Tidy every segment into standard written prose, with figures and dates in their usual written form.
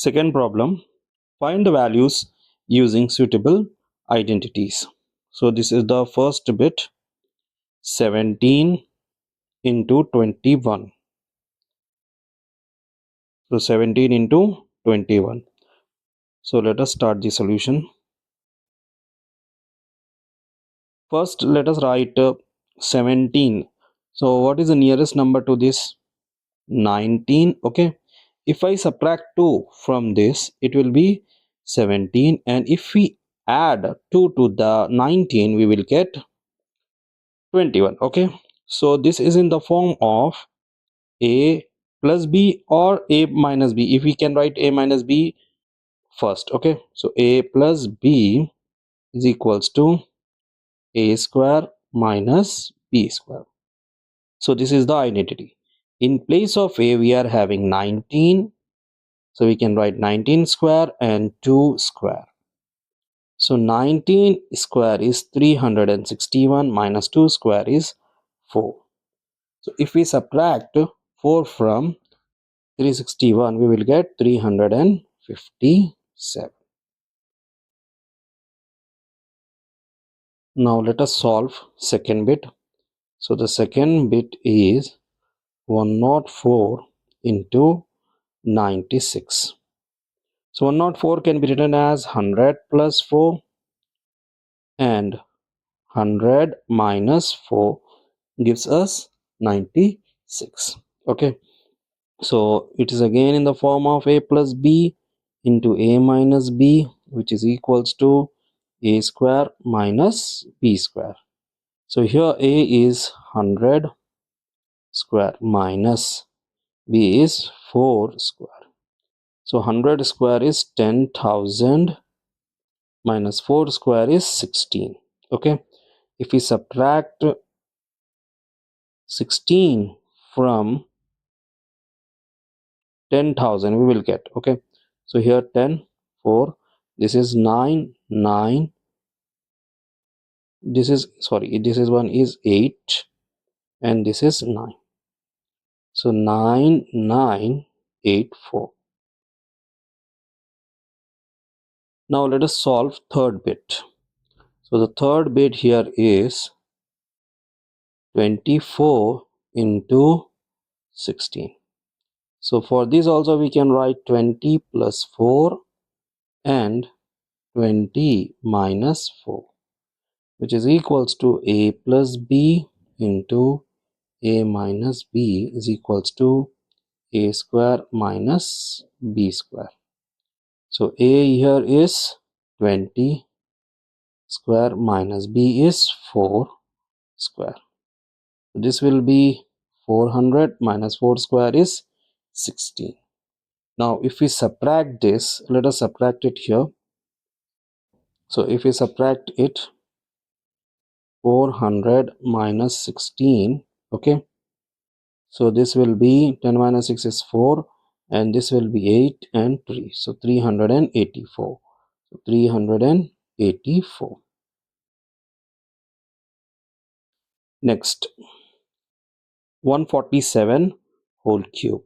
Second problem, find the values using suitable identities. So this is the first bit, 17 into 21. So 17 into 21. So let us start the solution. First, let us write 17. So what is the nearest number to this? 19. Okay. If I subtract 2 from this, it will be 17. And if we add 2 to the 19, we will get 21. Okay. So this is in the form of a plus b or a minus b. If we can write a minus b first. Okay. So a plus b is equals to a square minus b square. So this is the identity. In place of a, we are having 19. So we can write 19 square and 2 square. So 19 square is 361 minus 2 square is 4. So if we subtract 4 from 361, we will get 357. Now let us solve second bit. So the second bit is 104 into 96. So 104 can be written as 100 plus 4 and 100 minus 4 gives us 96. Okay, so it is again in the form of a plus b into a minus b, which is equals to a square minus b square. So here a is 100 square minus b is 4 square. So 100 square is 10,000 minus 4 square is 16. Okay, if we subtract 16 from 10,000, we will get, okay, so here 10 4, this is 9 9, this is sorry, this is one is 8 and this is 9. So 9984. Now let us solve third bit. So the third bit here is 24 into 16. So for this also we can write 20 plus 4 and 20 minus 4, which is equals to a plus b into a minus b is equals to a square minus b square. So a here is 20 square minus b is 4 square. This will be 400 minus 4 square is 16. Now if we subtract this, let us subtract it here. So if we subtract it, 400 minus 16, okay, so this will be 10 minus 6 is 4 and this will be 8 and 3, so 384. So 384. Next, 147 whole cube.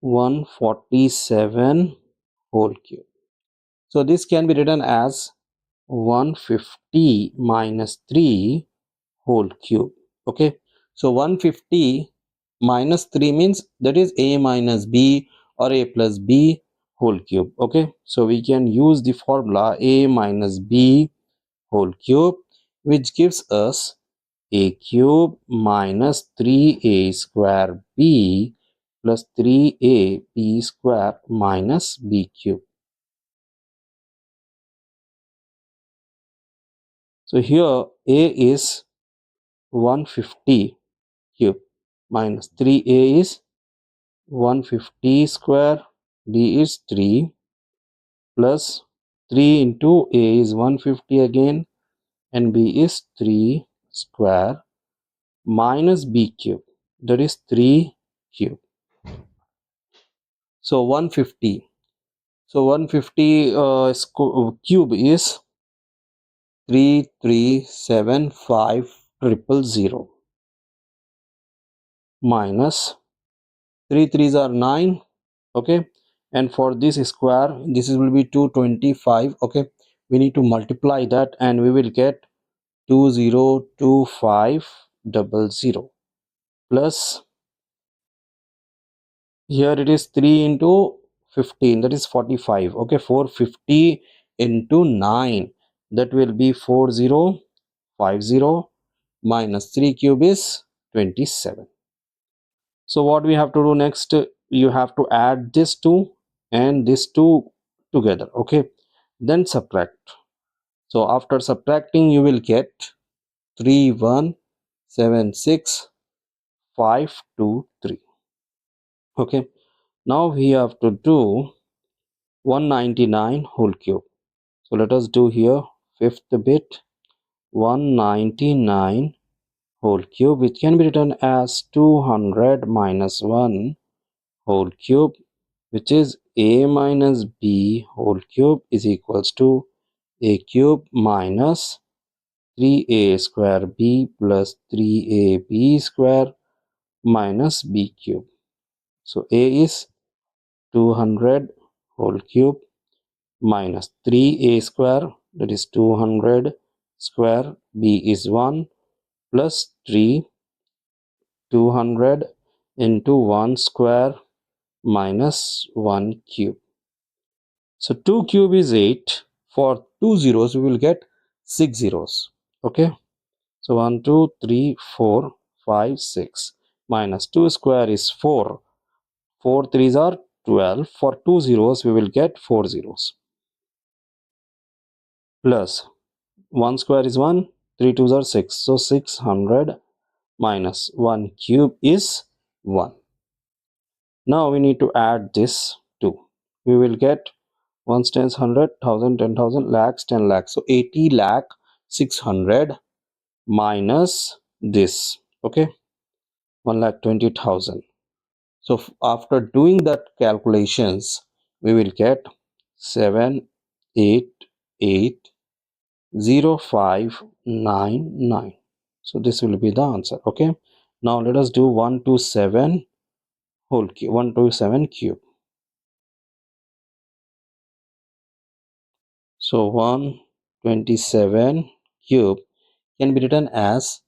147 whole cube. So this can be written as 150 minus 3 whole cube. Okay, so 150 minus 3 means that is a minus b or a plus b whole cube. Okay, so we can use the formula a minus b whole cube, which gives us a cube minus 3a square b plus 3a b square minus b cube. So here a is 150 cube minus 3a is 150 square, b is 3 plus 3 into a is 150 again and b is 3 square minus b cube, that is 3 cube. So 150. So 150 cube is 3375000 minus 3 threes are 9. Okay, and for this square this will be 225. Okay, we need to multiply that and we will get 202500 plus here it is 3 into 15, that is 45. Okay, 450 into 9, that will be 4050 minus 3 cube is 27. So what we have to do next, you have to add this two and this two together. Okay, then subtract. So after subtracting you will get 3176523. Okay, now we have to do 199 whole cube. So let us do here fifth bit, 199 whole cube, which can be written as 200 minus 1 whole cube, which is a minus b whole cube is equals to a cube minus 3a square b plus 3ab square minus b cube. So a is 200 whole cube minus 3a square, that is 200 square, b is 1 plus 3 200 into 1 square minus 1 cube. So 2 cube is 8. For 2 zeros we will get 6 zeros. Okay, so 1 2 3 4 5 6 minus 2 square is 4. 4 threes are 12. For 2 zeros we will get 4 zeros plus 1 square is 1, 3 twos are 6, so 600 minus 1 cube is 1. Now we need to add this 2. We will get 1 tens 100, 1000, 10,000, lakhs, 10 lakhs. So 80 lakh 600 minus this. Okay, 1 lakh 20,000. So after doing that calculations, we will get 7880599. So this will be the answer. Okay, now let us do 127 whole cube, 127 cube. So 127 cube can be written as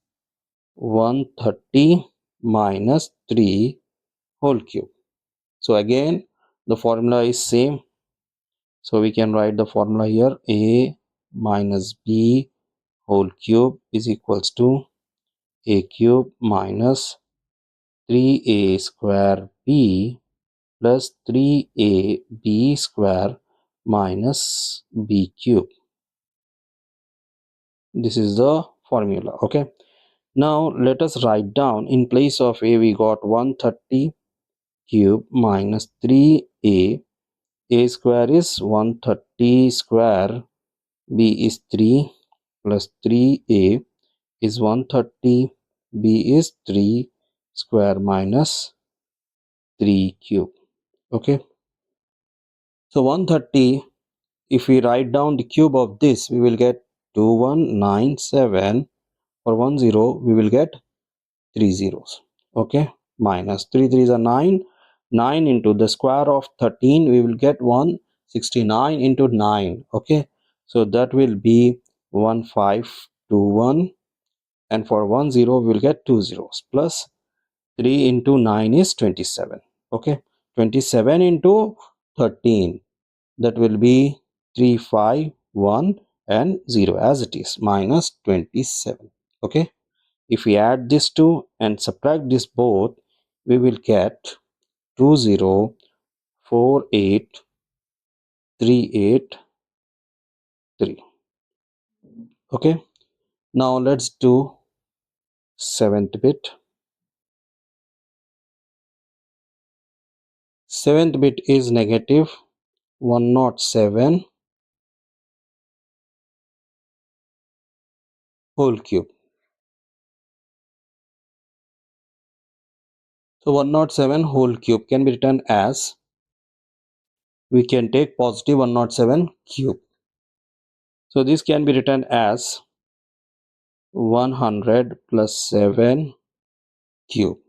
130 minus 3 whole cube. So again the formula is same, so we can write the formula here: a minus b whole cube is equals to a cube minus 3a square b plus 3ab square minus b cube. This is the formula. Okay, now let us write down, in place of a we got 130 cube minus 3a. A square is 130 square, b is 3 plus 3a is 130, b is 3 square minus 3 cube. Okay, so 130, if we write down the cube of this, we will get 2197. For 10 we will get 3 zeros. Okay, minus 3 threes are 9. 9 into the square of 13, we will get 169 into 9. Okay, so that will be 1521, and for 10 we will get 2 zeros plus 3 into 9 is 27. Okay, 27 into 13, that will be 351 and 0 as it is, minus 27. Okay, if we add this two and subtract this both, we will get 2048383. Okay, now let's do 7th bit. 7th bit is negative 107 whole cube. So 107 whole cube can be written as, we can take positive 107 cube. So this can be written as 100 plus 7 cube.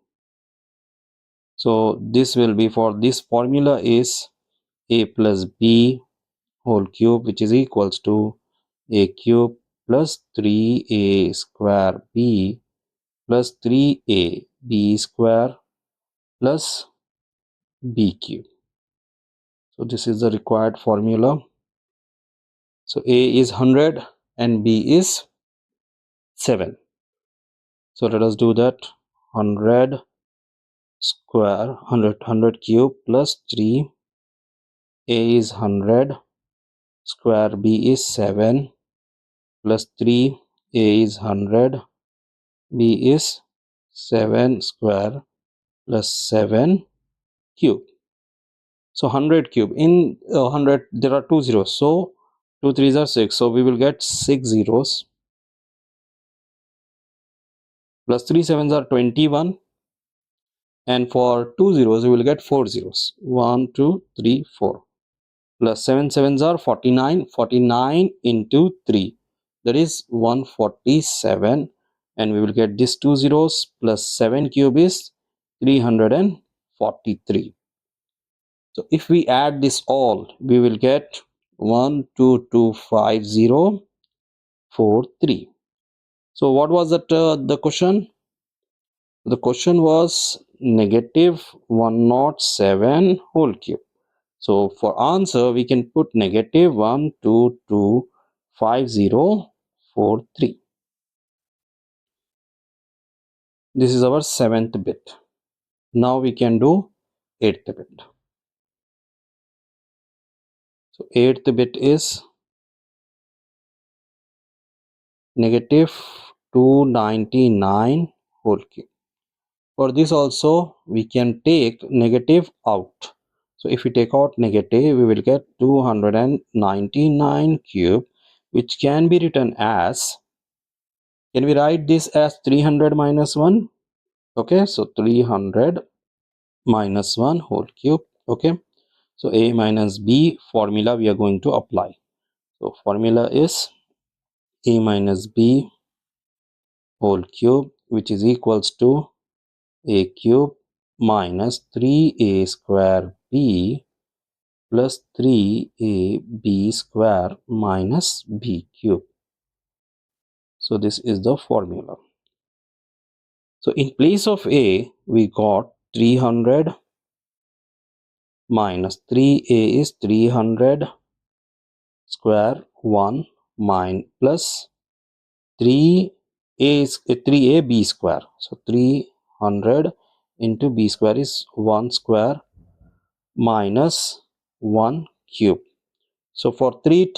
So this will be, for this formula is a plus b whole cube, which is equals to a cube plus 3a square b plus 3a b square plus b cube. So this is the required formula. So a is 100 and b is 7. So let us do that. 100 square, 100 cube plus 3, a is 100 square, b is 7 plus 3, a is 100, b is 7 square plus 7 cube. So 100 cube, in 100 there are 2 zeros, so 2 threes are 6, so we will get 6 zeros, plus 3 sevens are 21, and for 2 zeros we will get 4 zeros, 1 2 3 4, plus 7 sevens are 49, 49 into 3, that is 147, and we will get this 2 zeros, plus 7 cube is 343. So if we add this all, we will get 1225043. So what was that the question? The question was negative 107 whole cube. So for answer, we can put negative 1225043. This is our 7th bit. Now we can do 8th bit. So 8th bit is negative 299 whole cube. For this also we can take negative out. So if we take out negative, we will get 299 cube, which can be written as, can we write this as 300 minus 1? Okay, so 300 minus 1 whole cube. Okay, so a minus b formula we are going to apply. So formula is a minus b whole cube, which is equals to a cube minus 3a square b plus 3ab square minus b cube. So this is the formula. So in place of a, we got 300 minus 3a is 300 square 1 plus 3a is 3ab square. So 300 into b square is 1 square minus 1 cube. So for 3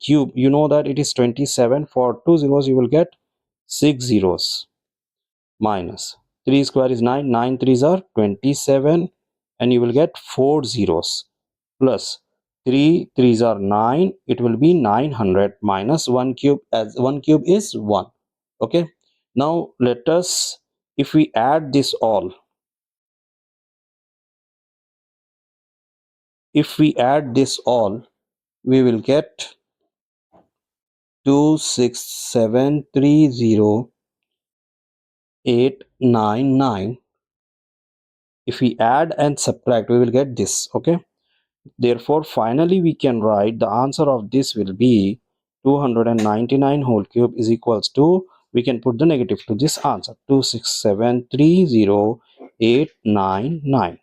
cube, you know that it is 27. For 2 zeros, you will get 6 zeros, minus 3 square is 9, 9 threes are 27, and you will get 4 zeros, plus 3 threes are 9, it will be 900, minus 1 cube, as 1 cube is 1. Okay, now let us, if we add this all, we will get 26730,899. If we add and subtract, we will get this. Okay, therefore finally we can write the answer of this will be 299 whole cube is equals to, we can put the negative to this answer, 26730,899.